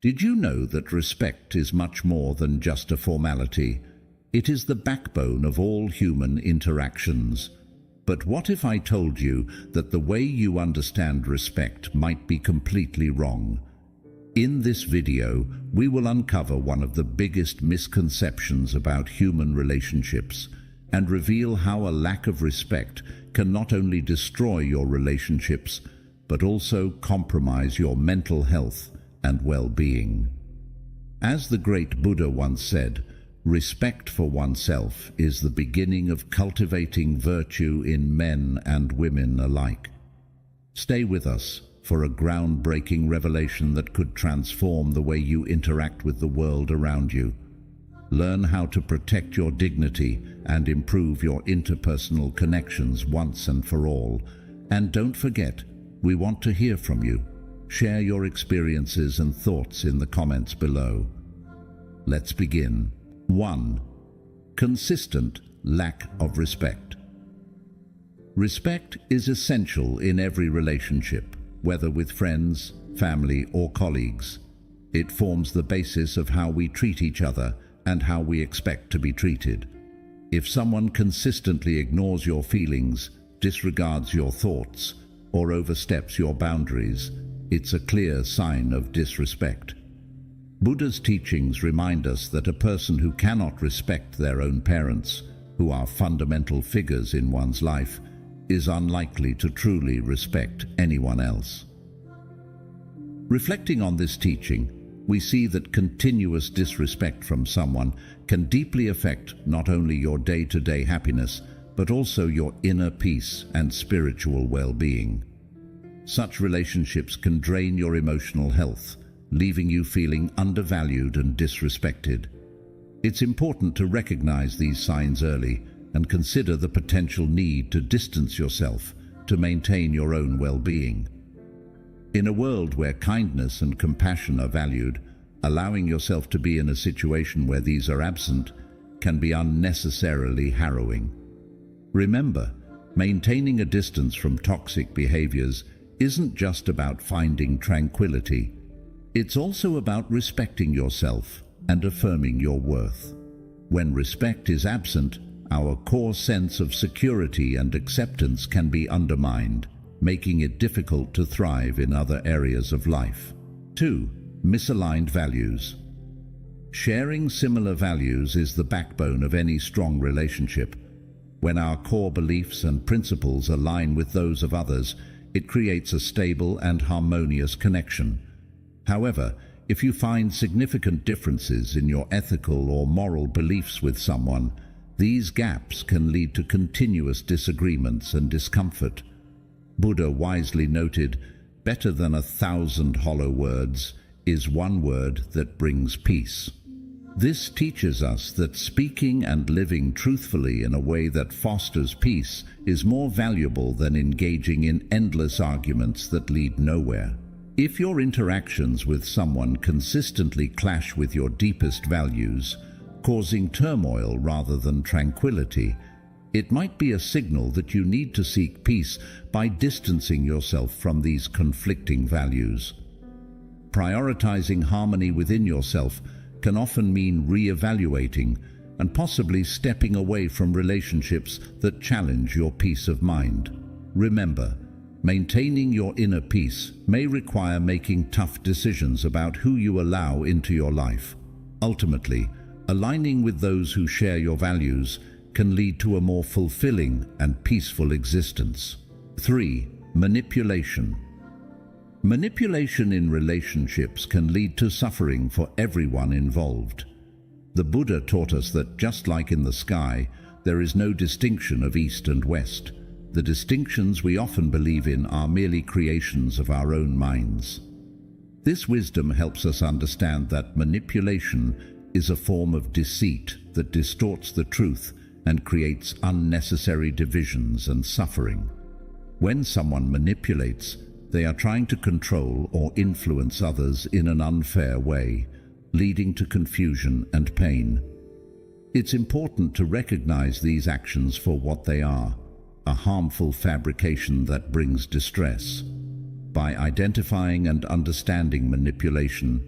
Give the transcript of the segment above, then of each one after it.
Did you know that respect is much more than just a formality? It is the backbone of all human interactions. But what if I told you that the way you understand respect might be completely wrong? In this video, we will uncover one of the biggest misconceptions about human relationships and reveal how a lack of respect can not only destroy your relationships, but also compromise your mental health and well-being. As the great Buddha once said, respect for oneself is the beginning of cultivating virtue in men and women alike. Stay with us for a groundbreaking revelation that could transform the way you interact with the world around you. Learn how to protect your dignity and improve your interpersonal connections once and for all. And don't forget, we want to hear from you. Share your experiences and thoughts in the comments below. Let's begin. 1. Consistent lack of respect. Respect is essential in every relationship, whether with friends, family, or colleagues. It forms the basis of how we treat each other and how we expect to be treated. If someone consistently ignores your feelings, disregards your thoughts, or oversteps your boundaries, it's a clear sign of disrespect. Buddha's teachings remind us that a person who cannot respect their own parents, who are fundamental figures in one's life, is unlikely to truly respect anyone else. Reflecting on this teaching, we see that continuous disrespect from someone can deeply affect not only your day-to-day happiness, but also your inner peace and spiritual well-being. Such relationships can drain your emotional health, leaving you feeling undervalued and disrespected. It's important to recognize these signs early and consider the potential need to distance yourself to maintain your own well-being. In a world where kindness and compassion are valued, allowing yourself to be in a situation where these are absent can be unnecessarily harrowing. Remember, maintaining a distance from toxic behaviors isn't just about finding tranquility. It's also about respecting yourself and affirming your worth. When respect is absent, our core sense of security and acceptance can be undermined, making it difficult to thrive in other areas of life. 2. Misaligned values. Sharing similar values is the backbone of any strong relationship. When our core beliefs and principles align with those of others, it creates a stable and harmonious connection. However, if you find significant differences in your ethical or moral beliefs with someone, these gaps can lead to continuous disagreements and discomfort. Buddha wisely noted, "Better than 1,000 hollow words is one word that brings peace." This teaches us that speaking and living truthfully in a way that fosters peace is more valuable than engaging in endless arguments that lead nowhere. If your interactions with someone consistently clash with your deepest values, causing turmoil rather than tranquility, it might be a signal that you need to seek peace by distancing yourself from these conflicting values. Prioritizing harmony within yourself can often mean re-evaluating and possibly stepping away from relationships that challenge your peace of mind. Remember, maintaining your inner peace may require making tough decisions about who you allow into your life. Ultimately, aligning with those who share your values can lead to a more fulfilling and peaceful existence. 3. Manipulation. Manipulation in relationships can lead to suffering for everyone involved. The Buddha taught us that just like in the sky, there is no distinction of east and west. The distinctions we often believe in are merely creations of our own minds. This wisdom helps us understand that manipulation is a form of deceit that distorts the truth and creates unnecessary divisions and suffering. When someone manipulates, they are trying to control or influence others in an unfair way, leading to confusion and pain. It's important to recognize these actions for what they are, a harmful fabrication that brings distress. By identifying and understanding manipulation,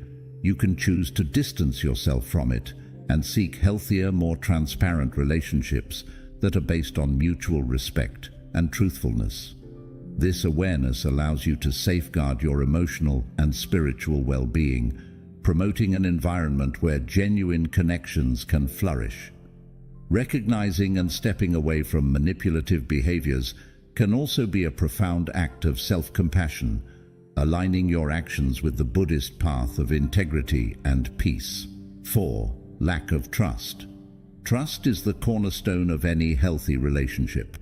you can choose to distance yourself from it and seek healthier, more transparent relationships that are based on mutual respect and truthfulness. This awareness allows you to safeguard your emotional and spiritual well-being, promoting an environment where genuine connections can flourish. Recognizing and stepping away from manipulative behaviors can also be a profound act of self-compassion, aligning your actions with the Buddhist path of integrity and peace. 4. Lack of trust. Trust is the cornerstone of any healthy relationship.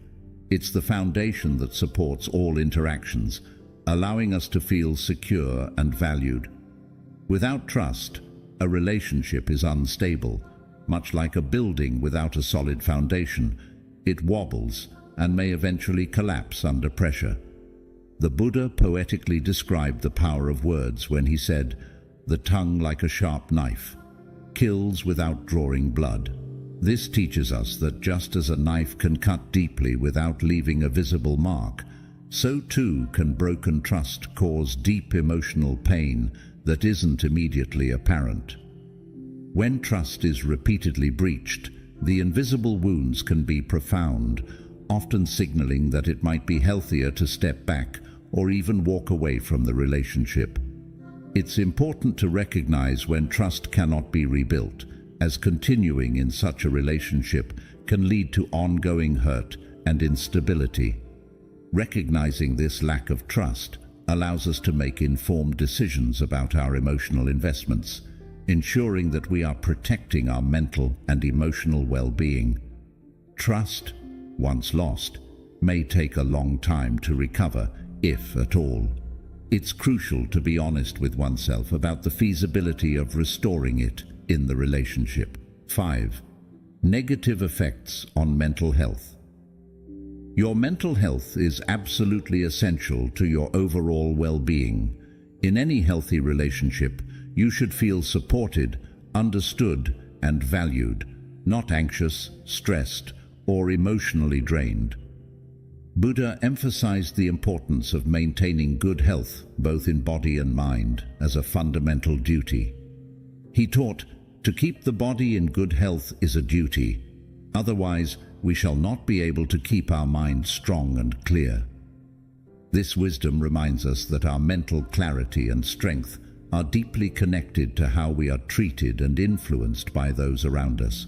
It's the foundation that supports all interactions, allowing us to feel secure and valued. Without trust, a relationship is unstable. Much like a building without a solid foundation, it wobbles and may eventually collapse under pressure. The Buddha poetically described the power of words when he said, "The tongue, like a sharp knife, kills without drawing blood." This teaches us that just as a knife can cut deeply without leaving a visible mark, so too can broken trust cause deep emotional pain that isn't immediately apparent. When trust is repeatedly breached, the invisible wounds can be profound, often signaling that it might be healthier to step back or even walk away from the relationship. It's important to recognize when trust cannot be rebuilt, as continuing in such a relationship can lead to ongoing hurt and instability. Recognizing this lack of trust allows us to make informed decisions about our emotional investments, ensuring that we are protecting our mental and emotional well-being. Trust, once lost, may take a long time to recover, if at all. It's crucial to be honest with oneself about the feasibility of restoring it in the relationship. 5. Negative effects on mental health. Your mental health is absolutely essential to your overall well-being. In any healthy relationship, you should feel supported, understood, and valued, not anxious, stressed, or emotionally drained. Buddha emphasized the importance of maintaining good health, both in body and mind, as a fundamental duty. He taught, to keep the body in good health is a duty, otherwise we shall not be able to keep our mind strong and clear. This wisdom reminds us that our mental clarity and strength are deeply connected to how we are treated and influenced by those around us.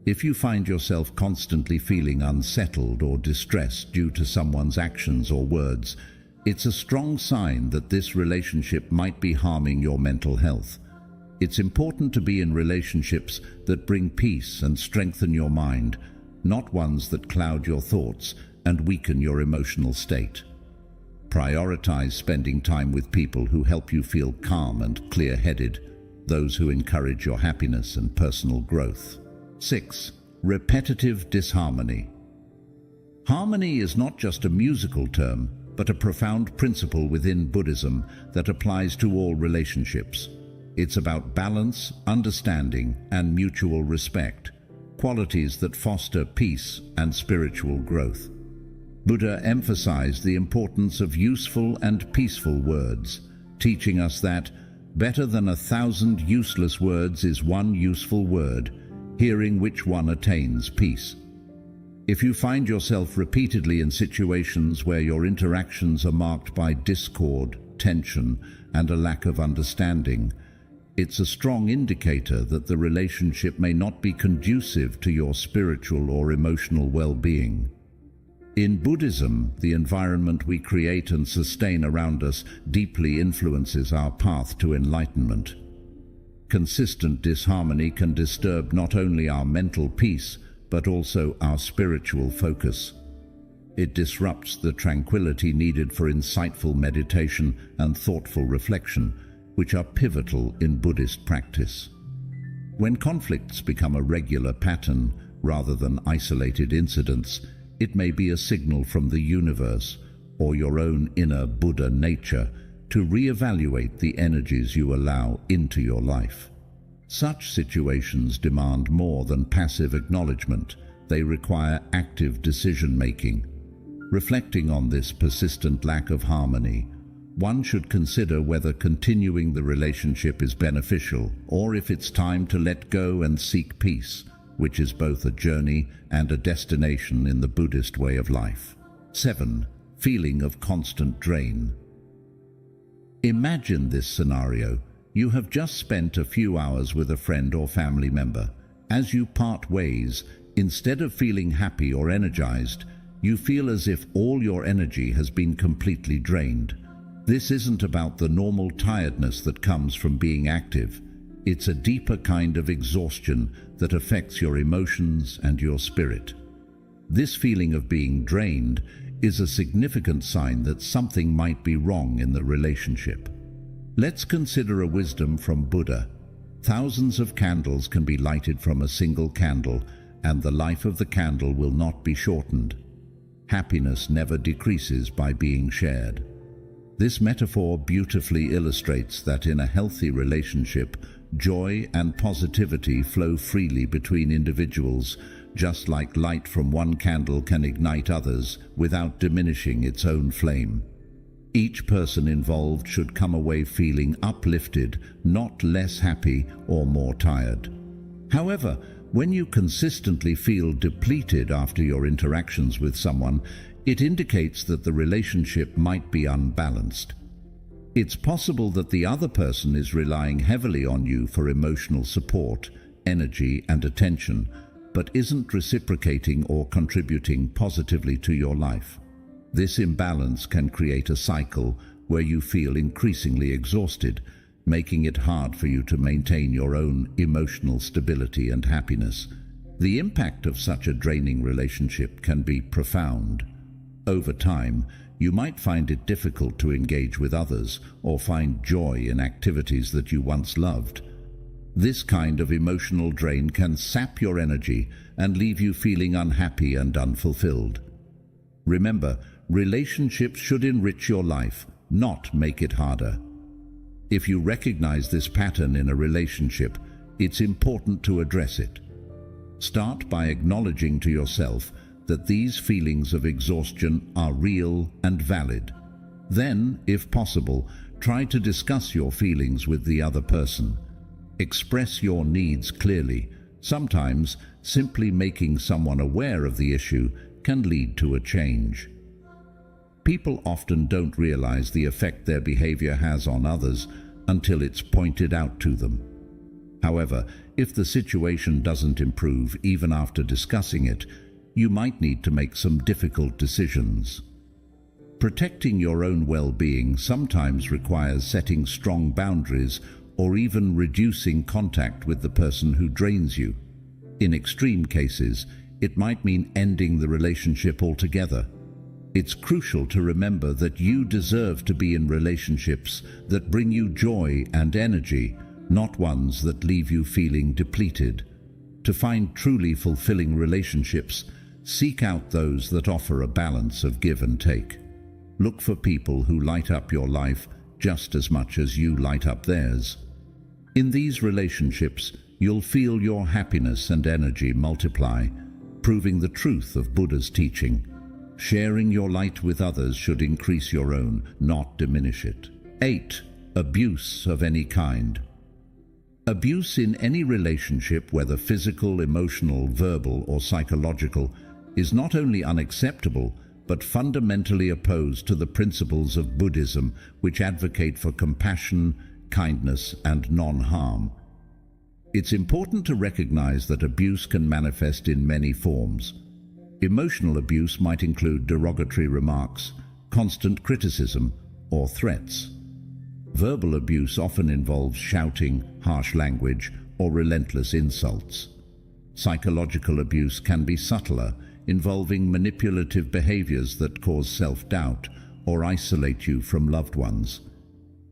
If you find yourself constantly feeling unsettled or distressed due to someone's actions or words, it's a strong sign that this relationship might be harming your mental health. It's important to be in relationships that bring peace and strengthen your mind, not ones that cloud your thoughts and weaken your emotional state. Prioritize spending time with people who help you feel calm and clear-headed, those who encourage your happiness and personal growth. 6. Repetitive disharmony. Harmony is not just a musical term, but a profound principle within Buddhism that applies to all relationships. It's about balance, understanding, and mutual respect, qualities that foster peace and spiritual growth. Buddha emphasized the importance of useful and peaceful words, teaching us that better than 1,000 useless words is one useful word, hearing which one attains peace. If you find yourself repeatedly in situations where your interactions are marked by discord, tension, and a lack of understanding, it's a strong indicator that the relationship may not be conducive to your spiritual or emotional well-being. In Buddhism, the environment we create and sustain around us deeply influences our path to enlightenment. Consistent disharmony can disturb not only our mental peace, but also our spiritual focus. It disrupts the tranquility needed for insightful meditation and thoughtful reflection, which are pivotal in Buddhist practice. When conflicts become a regular pattern rather than isolated incidents, it may be a signal from the universe or your own inner Buddha nature to reevaluate the energies you allow into your life. Such situations demand more than passive acknowledgement. They require active decision-making. Reflecting on this persistent lack of harmony, one should consider whether continuing the relationship is beneficial or if it's time to let go and seek peace, which is both a journey and a destination in the Buddhist way of life. 7. Feeling of constant drain. Imagine this scenario. You have just spent a few hours with a friend or family member. As you part ways, instead of feeling happy or energized, you feel as if all your energy has been completely drained. This isn't about the normal tiredness that comes from being active. It's a deeper kind of exhaustion that affects your emotions and your spirit. This feeling of being drained is a significant sign that something might be wrong in the relationship. Let's consider a wisdom from Buddha. Thousands of candles can be lighted from a single candle, and the life of the candle will not be shortened. Happiness never decreases by being shared. This metaphor beautifully illustrates that in a healthy relationship, joy and positivity flow freely between individuals, just like light from one candle can ignite others without diminishing its own flame. Each person involved should come away feeling uplifted, not less happy or more tired. However, when you consistently feel depleted after your interactions with someone, it indicates that the relationship might be unbalanced. It's possible that the other person is relying heavily on you for emotional support, energy, and attention, but isn't reciprocating or contributing positively to your life. This imbalance can create a cycle where you feel increasingly exhausted, making it hard for you to maintain your own emotional stability and happiness. The impact of such a draining relationship can be profound. Over time, you might find it difficult to engage with others or find joy in activities that you once loved. This kind of emotional drain can sap your energy and leave you feeling unhappy and unfulfilled. Remember, relationships should enrich your life, not make it harder. If you recognize this pattern in a relationship, it's important to address it. Start by acknowledging to yourself that these feelings of exhaustion are real and valid. Then, if possible, try to discuss your feelings with the other person. Express your needs clearly. Sometimes, simply making someone aware of the issue can lead to a change. People often don't realize the effect their behavior has on others until it's pointed out to them. However, if the situation doesn't improve even after discussing it, you might need to make some difficult decisions. Protecting your own well-being sometimes requires setting strong boundaries or even reducing contact with the person who drains you. In extreme cases, it might mean ending the relationship altogether. It's crucial to remember that you deserve to be in relationships that bring you joy and energy, not ones that leave you feeling depleted. To find truly fulfilling relationships, seek out those that offer a balance of give and take. Look for people who light up your life just as much as you light up theirs. In these relationships, you'll feel your happiness and energy multiply, proving the truth of Buddha's teaching. Sharing your light with others should increase your own, not diminish it. 8. Abuse of any kind. Abuse in any relationship, whether physical, emotional, verbal, or psychological, is not only unacceptable, but fundamentally opposed to the principles of Buddhism, which advocate for compassion, kindness, and non-harm. It's important to recognize that abuse can manifest in many forms. Emotional abuse might include derogatory remarks, constant criticism, or threats. Verbal abuse often involves shouting, harsh language, or relentless insults. Psychological abuse can be subtler, involving manipulative behaviors that cause self-doubt or isolate you from loved ones.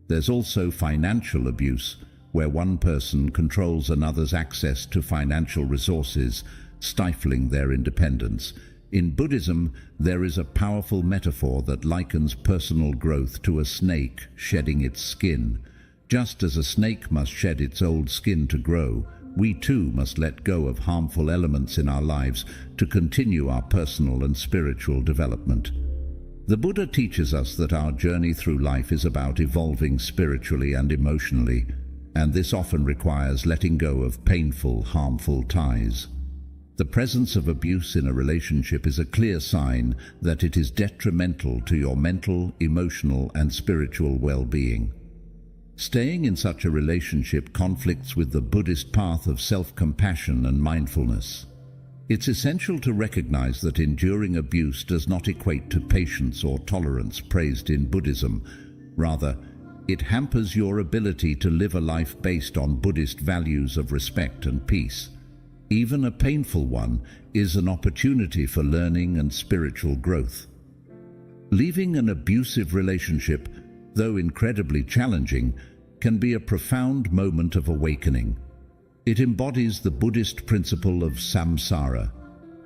There's also financial abuse, where one person controls another's access to financial resources, stifling their independence. In Buddhism, there is a powerful metaphor that likens personal growth to a snake shedding its skin. Just as a snake must shed its old skin to grow, we too must let go of harmful elements in our lives to continue our personal and spiritual development. The Buddha teaches us that our journey through life is about evolving spiritually and emotionally, and this often requires letting go of painful, harmful ties. The presence of abuse in a relationship is a clear sign that it is detrimental to your mental, emotional, and spiritual well-being. Staying in such a relationship conflicts with the Buddhist path of self-compassion and mindfulness. It's essential to recognize that enduring abuse does not equate to patience or tolerance praised in Buddhism. Rather, it hampers your ability to live a life based on Buddhist values of respect and peace. Even a painful one is an opportunity for learning and spiritual growth. Leaving an abusive relationship, though incredibly challenging, can be a profound moment of awakening. It embodies the Buddhist principle of samsara,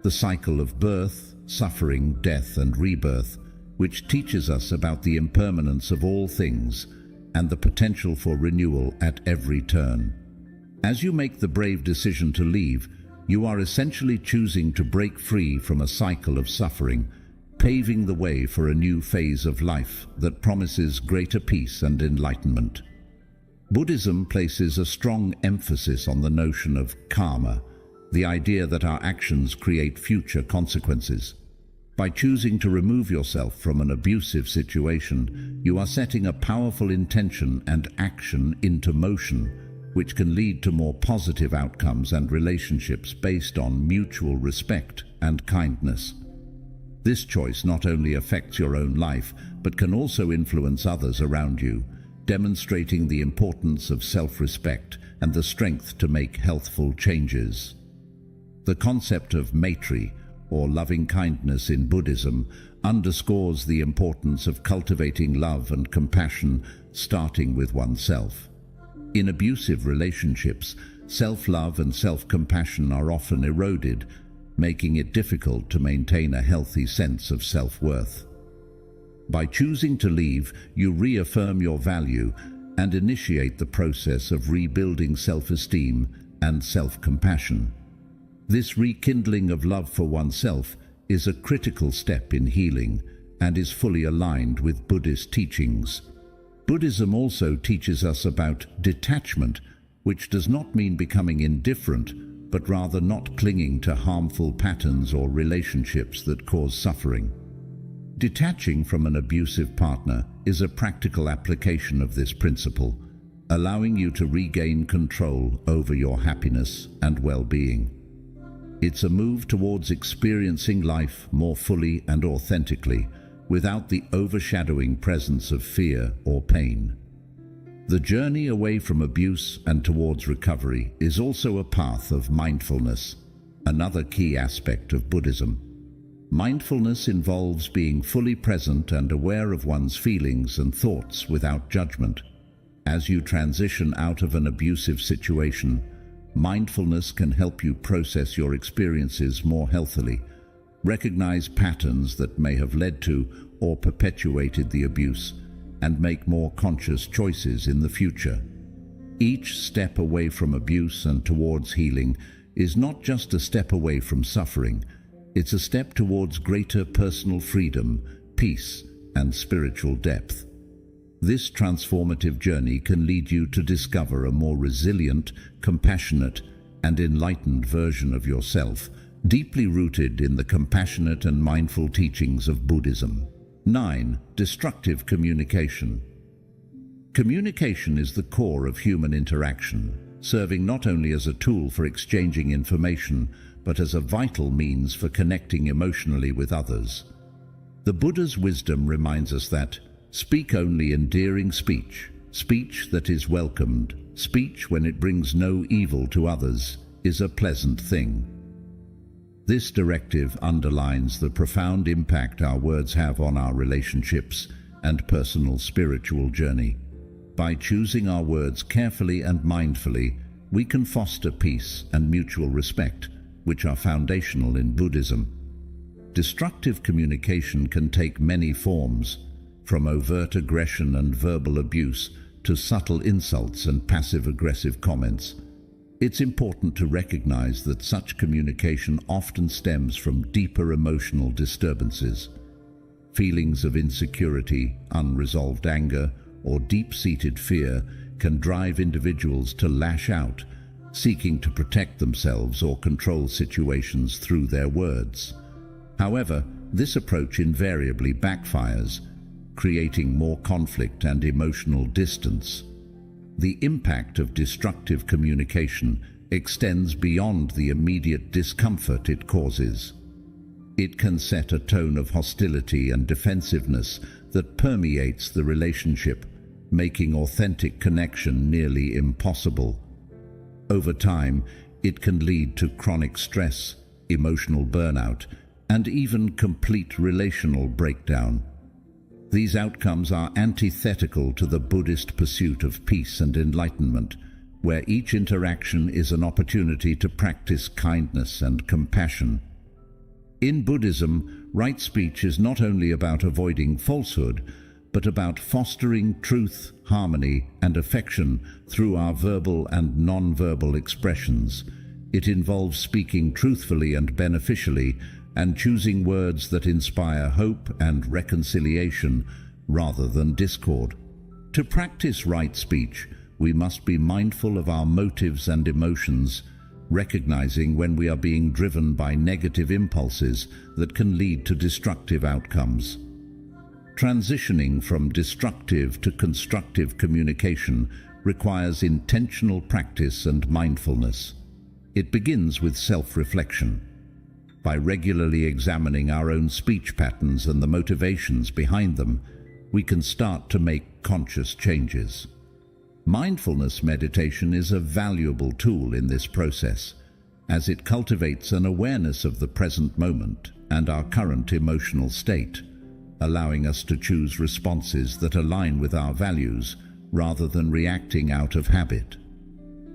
the cycle of birth, suffering, death, and rebirth, which teaches us about the impermanence of all things and the potential for renewal at every turn. As you make the brave decision to leave, you are essentially choosing to break free from a cycle of suffering, paving the way for a new phase of life that promises greater peace and enlightenment. Buddhism places a strong emphasis on the notion of karma, the idea that our actions create future consequences. By choosing to remove yourself from an abusive situation, you are setting a powerful intention and action into motion, which can lead to more positive outcomes and relationships based on mutual respect and kindness. This choice not only affects your own life, but can also influence others around you, demonstrating the importance of self-respect and the strength to make healthful changes. The concept of maitri, or loving kindness in Buddhism, underscores the importance of cultivating love and compassion, starting with oneself. In abusive relationships, self-love and self-compassion are often eroded, making it difficult to maintain a healthy sense of self-worth. By choosing to leave, you reaffirm your value and initiate the process of rebuilding self-esteem and self-compassion. This rekindling of love for oneself is a critical step in healing and is fully aligned with Buddhist teachings. Buddhism also teaches us about detachment, which does not mean becoming indifferent, but rather not clinging to harmful patterns or relationships that cause suffering. Detaching from an abusive partner is a practical application of this principle, allowing you to regain control over your happiness and well-being. It's a move towards experiencing life more fully and authentically, without the overshadowing presence of fear or pain. The journey away from abuse and towards recovery is also a path of mindfulness, another key aspect of Buddhism. Mindfulness involves being fully present and aware of one's feelings and thoughts without judgment. As you transition out of an abusive situation, mindfulness can help you process your experiences more healthily, recognize patterns that may have led to or perpetuated the abuse, and make more conscious choices in the future. Each step away from abuse and towards healing is not just a step away from suffering, it's a step towards greater personal freedom, peace, and spiritual depth. This transformative journey can lead you to discover a more resilient, compassionate, and enlightened version of yourself, deeply rooted in the compassionate and mindful teachings of Buddhism. 9. Destructive communication. Communication is the core of human interaction, serving not only as a tool for exchanging information, but as a vital means for connecting emotionally with others. The Buddha's wisdom reminds us that speak only endearing speech, speech that is welcomed, speech when it brings no evil to others, is a pleasant thing. This directive underlines the profound impact our words have on our relationships and personal spiritual journey. By choosing our words carefully and mindfully, we can foster peace and mutual respect, which are foundational in Buddhism. Destructive communication can take many forms, from overt aggression and verbal abuse to subtle insults and passive-aggressive comments. It's important to recognize that such communication often stems from deeper emotional disturbances. Feelings of insecurity, unresolved anger, or deep-seated fear can drive individuals to lash out, seeking to protect themselves or control situations through their words. However, this approach invariably backfires, creating more conflict and emotional distance. The impact of destructive communication extends beyond the immediate discomfort it causes. It can set a tone of hostility and defensiveness that permeates the relationship, making authentic connection nearly impossible. Over time, it can lead to chronic stress, emotional burnout, and even complete relational breakdown. These outcomes are antithetical to the Buddhist pursuit of peace and enlightenment, where each interaction is an opportunity to practice kindness and compassion. In Buddhism, right speech is not only about avoiding falsehood, but about fostering truth, harmony, and affection through our verbal and non-verbal expressions. It involves speaking truthfully and beneficially, and choosing words that inspire hope and reconciliation rather than discord. To practice right speech, we must be mindful of our motives and emotions, recognizing when we are being driven by negative impulses that can lead to destructive outcomes. Transitioning from destructive to constructive communication requires intentional practice and mindfulness. It begins with self-reflection. By regularly examining our own speech patterns and the motivations behind them, we can start to make conscious changes. Mindfulness meditation is a valuable tool in this process, as it cultivates an awareness of the present moment and our current emotional state, allowing us to choose responses that align with our values rather than reacting out of habit.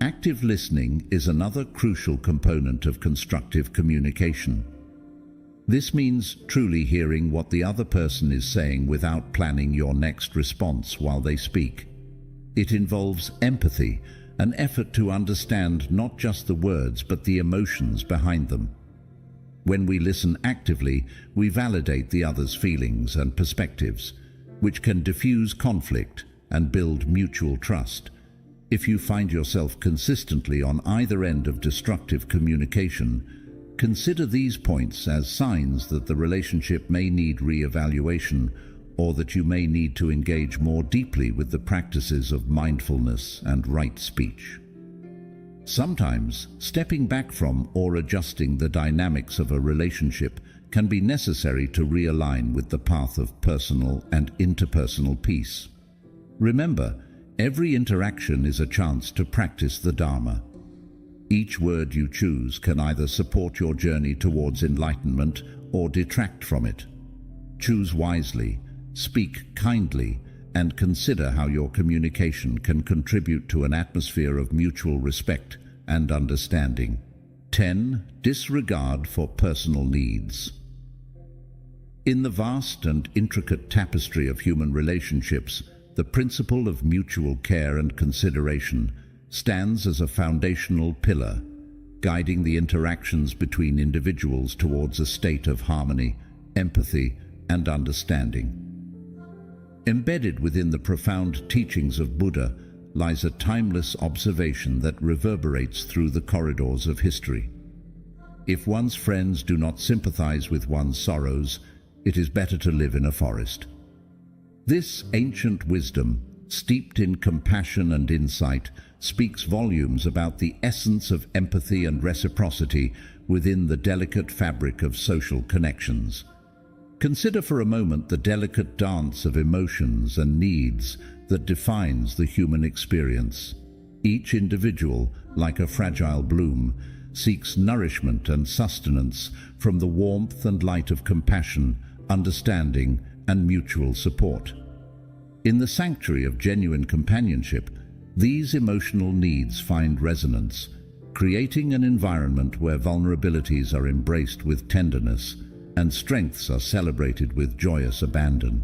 Active listening is another crucial component of constructive communication. This means truly hearing what the other person is saying without planning your next response while they speak. It involves empathy, an effort to understand not just the words but the emotions behind them. When we listen actively, we validate the other's feelings and perspectives, which can diffuse conflict and build mutual trust. If you find yourself consistently on either end of destructive communication, consider these points as signs that the relationship may need re-evaluation, or that you may need to engage more deeply with the practices of mindfulness and right speech. Sometimes, stepping back from or adjusting the dynamics of a relationship can be necessary to realign with the path of personal and interpersonal peace. Remember, every interaction is a chance to practice the Dharma. Each word you choose can either support your journey towards enlightenment or detract from it. Choose wisely, speak kindly, and consider how your communication can contribute to an atmosphere of mutual respect and understanding. 10. Disregard for personal needs. In the vast and intricate tapestry of human relationships, the principle of mutual care and consideration stands as a foundational pillar, guiding the interactions between individuals towards a state of harmony, empathy, and understanding. Embedded within the profound teachings of Buddha lies a timeless observation that reverberates through the corridors of history. If one's friends do not sympathize with one's sorrows, it is better to live in a forest. This ancient wisdom, steeped in compassion and insight, speaks volumes about the essence of empathy and reciprocity within the delicate fabric of social connections. Consider for a moment the delicate dance of emotions and needs that defines the human experience. Each individual, like a fragile bloom, seeks nourishment and sustenance from the warmth and light of compassion, understanding, and mutual support. In the sanctuary of genuine companionship, these emotional needs find resonance, creating an environment where vulnerabilities are embraced with tenderness and strengths are celebrated with joyous abandon.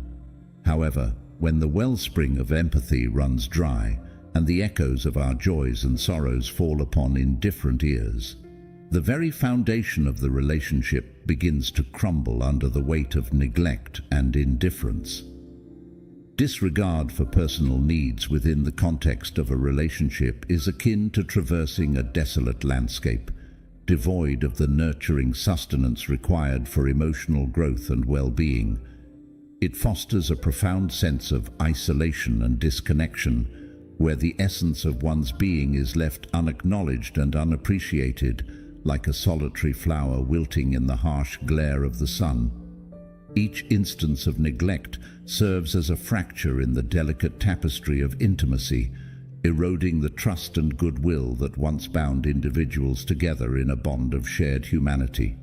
However, when the wellspring of empathy runs dry and the echoes of our joys and sorrows fall upon indifferent ears, The very foundation of the relationship begins to crumble under the weight of neglect and indifference. Disregard for personal needs within the context of a relationship is akin to traversing a desolate landscape, devoid of the nurturing sustenance required for emotional growth and well-being. It fosters a profound sense of isolation and disconnection, where the essence of one's being is left unacknowledged and unappreciated, like a solitary flower wilting in the harsh glare of the sun. Each instance of neglect serves as a fracture in the delicate tapestry of intimacy, eroding the trust and goodwill that once bound individuals together in a bond of shared humanity.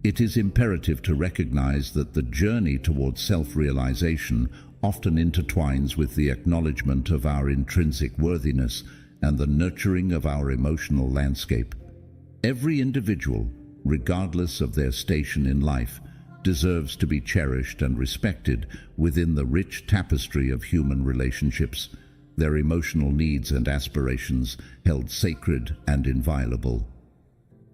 It is imperative to recognize that the journey towards self-realization often intertwines with the acknowledgement of our intrinsic worthiness and the nurturing of our emotional landscape. Every individual, regardless of their station in life, deserves to be cherished and respected within the rich tapestry of human relationships, their emotional needs and aspirations held sacred and inviolable.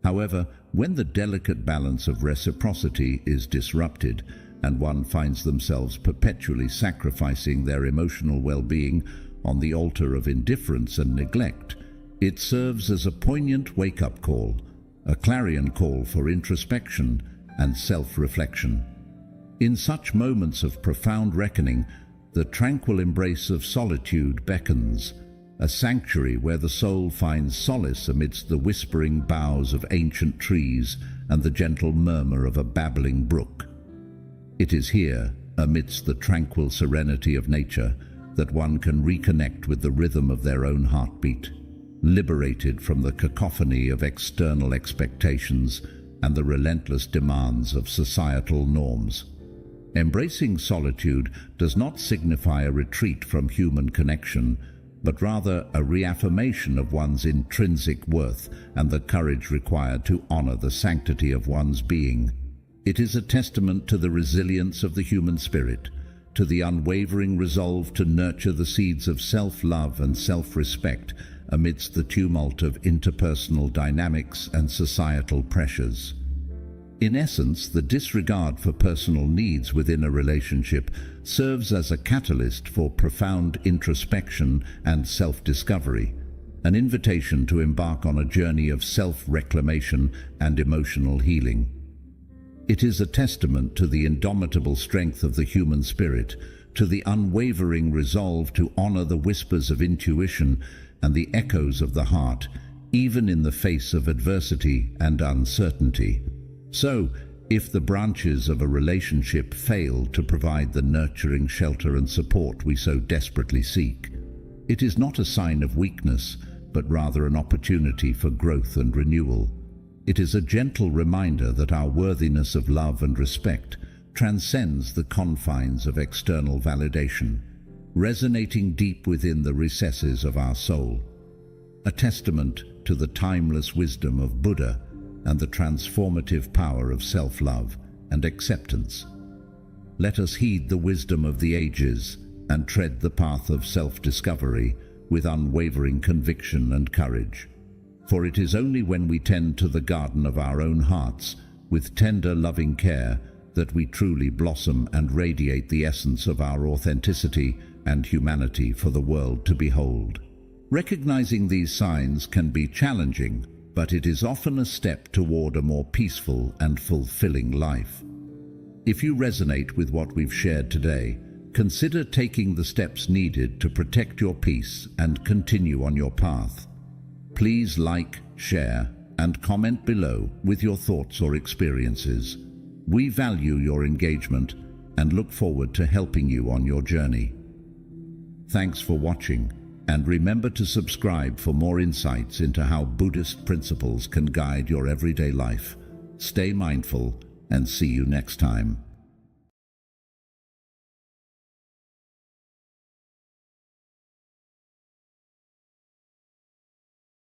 However, when the delicate balance of reciprocity is disrupted, and one finds themselves perpetually sacrificing their emotional well-being on the altar of indifference and neglect, it serves as a poignant wake-up call, a clarion call for introspection and self-reflection. In such moments of profound reckoning, the tranquil embrace of solitude beckons, a sanctuary where the soul finds solace amidst the whispering boughs of ancient trees and the gentle murmur of a babbling brook. It is here, amidst the tranquil serenity of nature, that one can reconnect with the rhythm of their own heartbeat, liberated from the cacophony of external expectations and the relentless demands of societal norms. Embracing solitude does not signify a retreat from human connection, but rather a reaffirmation of one's intrinsic worth and the courage required to honor the sanctity of one's being. It is a testament to the resilience of the human spirit, to the unwavering resolve to nurture the seeds of self-love and self-respect amidst the tumult of interpersonal dynamics and societal pressures. In essence, the disregard for personal needs within a relationship serves as a catalyst for profound introspection and self-discovery, an invitation to embark on a journey of self-reclamation and emotional healing. It is a testament to the indomitable strength of the human spirit, to the unwavering resolve to honor the whispers of intuition and the echoes of the heart, even in the face of adversity and uncertainty. So, if the branches of a relationship fail to provide the nurturing shelter and support we so desperately seek, it is not a sign of weakness, but rather an opportunity for growth and renewal. It is a gentle reminder that our worthiness of love and respect transcends the confines of external validation, resonating deep within the recesses of our soul. A testament to the timeless wisdom of Buddha and the transformative power of self-love and acceptance. Let us heed the wisdom of the ages and tread the path of self-discovery with unwavering conviction and courage. For it is only when we tend to the garden of our own hearts with tender, loving care that we truly blossom and radiate the essence of our authenticity and humanity for the world to behold. Recognizing these signs can be challenging, but it is often a step toward a more peaceful and fulfilling life. If you resonate with what we've shared today, consider taking the steps needed to protect your peace and continue on your path. Please like, share, and comment below with your thoughts or experiences. We value your engagement and look forward to helping you on your journey. Thanks for watching, and remember to subscribe for more insights into how Buddhist principles can guide your everyday life. Stay mindful and see you next time.